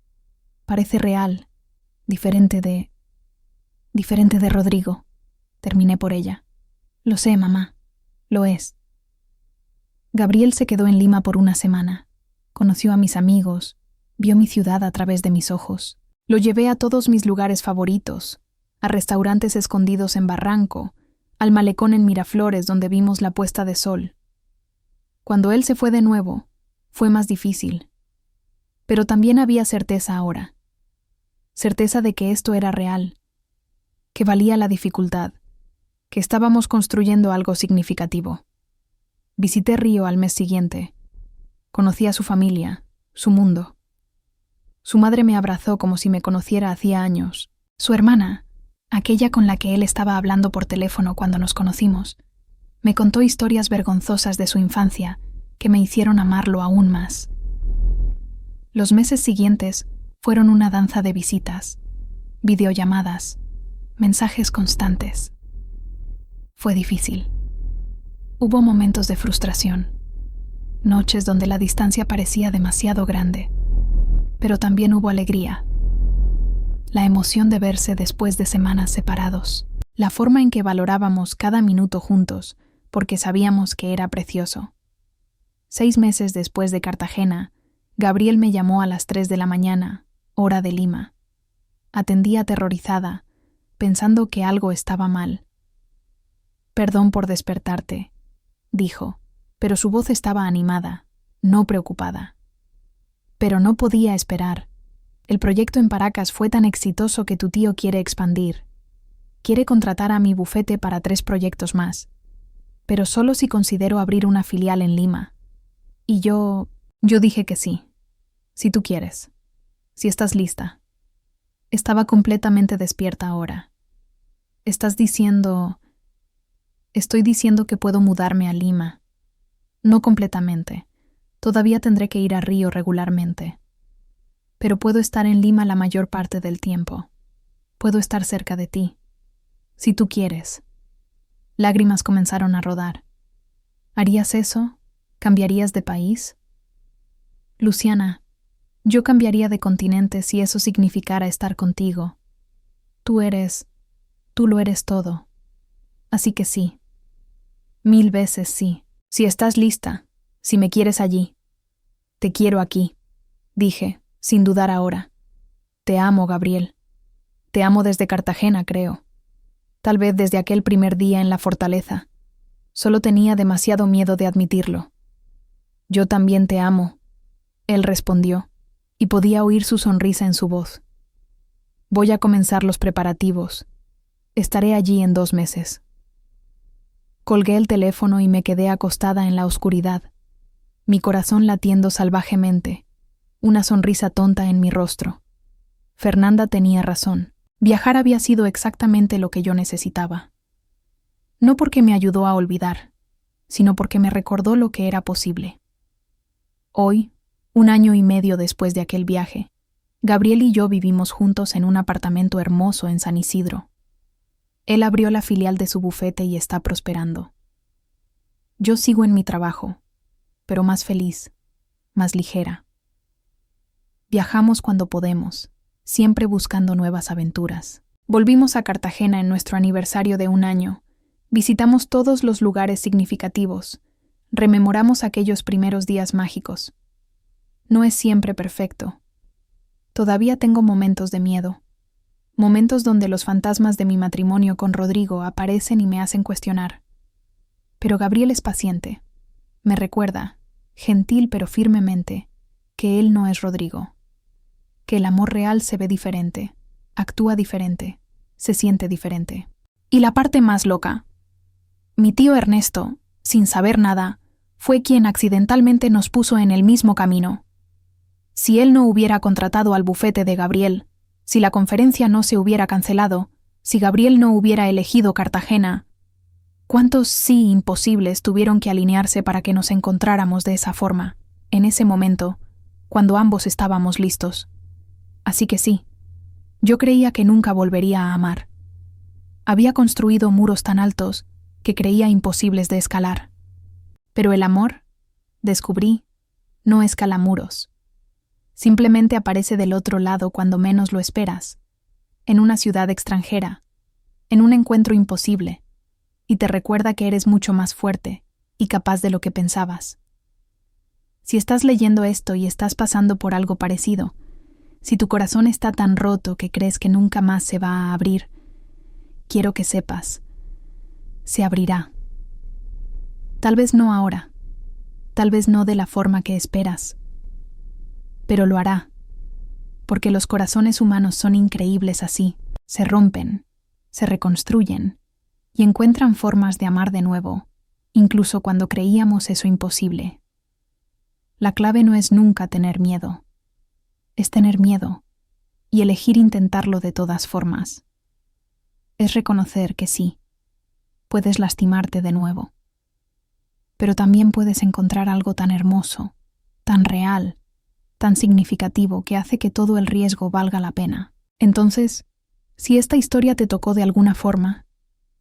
Parece real, diferente de Rodrigo. Terminé por ella. Lo sé, mamá, lo es. Gabriel se quedó en Lima por una semana. Conoció a mis amigos, vio mi ciudad a través de mis ojos. Lo llevé a todos mis lugares favoritos, a restaurantes escondidos en Barranco, al malecón en Miraflores donde vimos la puesta de sol. Cuando él se fue de nuevo, fue más difícil. Pero también había certeza ahora. Certeza de que esto era real, que valía la dificultad, que estábamos construyendo algo significativo. Visité Río al mes siguiente. Conocí a su familia, su mundo. Su madre me abrazó como si me conociera hacía años. Su hermana, aquella con la que él estaba hablando por teléfono cuando nos conocimos, me contó historias vergonzosas de su infancia que me hicieron amarlo aún más. Los meses siguientes fueron una danza de visitas, videollamadas, mensajes constantes. Fue difícil. Hubo momentos de frustración, noches donde la distancia parecía demasiado grande, pero también hubo alegría. La emoción de verse después de semanas separados, la forma en que valorábamos cada minuto juntos, porque sabíamos que era precioso. 6 meses después de Cartagena, Gabriel me llamó a las 3 de la mañana, hora de Lima. Atendí aterrorizada, pensando que algo estaba mal. «Perdón por despertarte», dijo, pero su voz estaba animada, no preocupada. Pero no podía esperar. El proyecto en Paracas fue tan exitoso que tu tío quiere expandir. Quiere contratar a mi bufete para 3 proyectos más, pero solo si considero abrir una filial en Lima. Y yo dije que sí, si tú quieres, si estás lista. Estaba completamente despierta ahora. Estoy diciendo que puedo mudarme a Lima. No completamente. Todavía tendré que ir a Río regularmente. Pero puedo estar en Lima la mayor parte del tiempo. Puedo estar cerca de ti. Si tú quieres. Lágrimas comenzaron a rodar. ¿Harías eso? ¿Cambiarías de país? Luciana, yo cambiaría de continente si eso significara estar contigo. Tú lo eres todo. Así que sí. 1000 veces sí. Si estás lista, si me quieres allí. Te quiero aquí, dije, sin dudar ahora. Te amo, Gabriel. Te amo desde Cartagena, creo. Tal vez desde aquel primer día en la fortaleza. Solo tenía demasiado miedo de admitirlo. Yo también te amo, él respondió, y podía oír su sonrisa en su voz. Voy a comenzar los preparativos. Estaré allí en 2 meses. Colgué el teléfono y me quedé acostada en la oscuridad, mi corazón latiendo salvajemente, una sonrisa tonta en mi rostro. Fernanda tenía razón. Viajar había sido exactamente lo que yo necesitaba. No porque me ayudó a olvidar, sino porque me recordó lo que era posible. Hoy, 1 año y medio después de aquel viaje, Gabriel y yo vivimos juntos en un apartamento hermoso en San Isidro. Él abrió la filial de su bufete y está prosperando. Yo sigo en mi trabajo, pero más feliz, más ligera. Viajamos cuando podemos, siempre buscando nuevas aventuras. Volvimos a Cartagena en nuestro aniversario de 1 año. Visitamos todos los lugares significativos. Rememoramos aquellos primeros días mágicos. No es siempre perfecto. Todavía tengo momentos de miedo. Momentos donde los fantasmas de mi matrimonio con Rodrigo aparecen y me hacen cuestionar. Pero Gabriel es paciente. Me recuerda, gentil pero firmemente, que él no es Rodrigo. Que el amor real se ve diferente, actúa diferente, se siente diferente. Y la parte más loca. Mi tío Ernesto, sin saber nada, fue quien accidentalmente nos puso en el mismo camino. Si él no hubiera contratado al bufete de Gabriel, si la conferencia no se hubiera cancelado, si Gabriel no hubiera elegido Cartagena, ¿cuántos sí imposibles tuvieron que alinearse para que nos encontráramos de esa forma, en ese momento, cuando ambos estábamos listos? Así que sí, yo creía que nunca volvería a amar. Había construido muros tan altos que creía imposibles de escalar. Pero el amor, descubrí, no escala muros. Simplemente aparece del otro lado cuando menos lo esperas, en una ciudad extranjera, en un encuentro imposible, y te recuerda que eres mucho más fuerte y capaz de lo que pensabas. Si estás leyendo esto y estás pasando por algo parecido, si tu corazón está tan roto que crees que nunca más se va a abrir, quiero que sepas, se abrirá. Tal vez no ahora, tal vez no de la forma que esperas, pero lo hará, porque los corazones humanos son increíbles así, se rompen, se reconstruyen y encuentran formas de amar de nuevo, incluso cuando creíamos eso imposible. La clave no es nunca tener miedo, es tener miedo y elegir intentarlo de todas formas. Es reconocer que sí, puedes lastimarte de nuevo, pero también puedes encontrar algo tan hermoso, tan real, tan significativo que hace que todo el riesgo valga la pena. Entonces, si esta historia te tocó de alguna forma,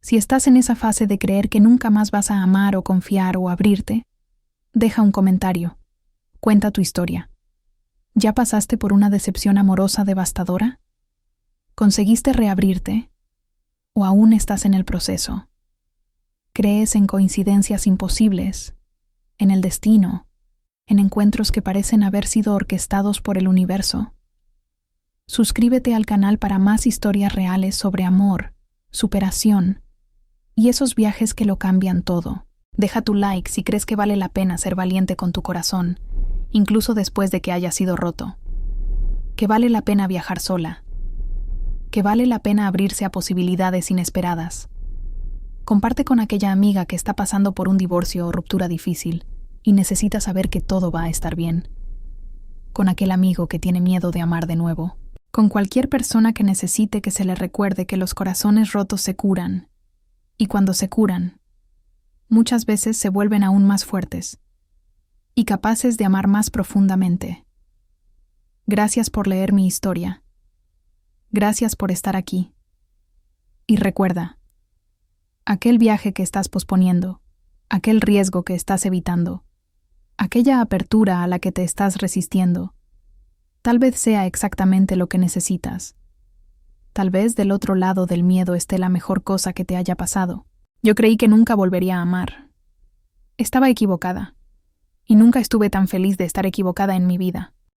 si estás en esa fase de creer que nunca más vas a amar o confiar o abrirte, deja un comentario. Cuenta tu historia. ¿Ya pasaste por una decepción amorosa devastadora? ¿Conseguiste reabrirte? ¿O aún estás en el proceso? ¿Crees en coincidencias imposibles? ¿En el destino? ¿En encuentros que parecen haber sido orquestados por el universo? Suscríbete al canal para más historias reales sobre amor, superación y esos viajes que lo cambian todo. Deja tu like si crees que vale la pena ser valiente con tu corazón, incluso después de que haya sido roto. Que vale la pena viajar sola. Que vale la pena abrirse a posibilidades inesperadas. Comparte con aquella amiga que está pasando por un divorcio o ruptura difícil y necesita saber que todo va a estar bien. Con aquel amigo que tiene miedo de amar de nuevo. Con cualquier persona que necesite que se le recuerde que los corazones rotos se curan. Y cuando se curan, muchas veces se vuelven aún más fuertes y capaces de amar más profundamente. Gracias por leer mi historia. Gracias por estar aquí. Y recuerda, aquel viaje que estás posponiendo, aquel riesgo que estás evitando, aquella apertura a la que te estás resistiendo, tal vez sea exactamente lo que necesitas. Tal vez del otro lado del miedo esté la mejor cosa que te haya pasado. Yo creí que nunca volvería a amar. Estaba equivocada, y nunca estuve tan feliz de estar equivocada en mi vida.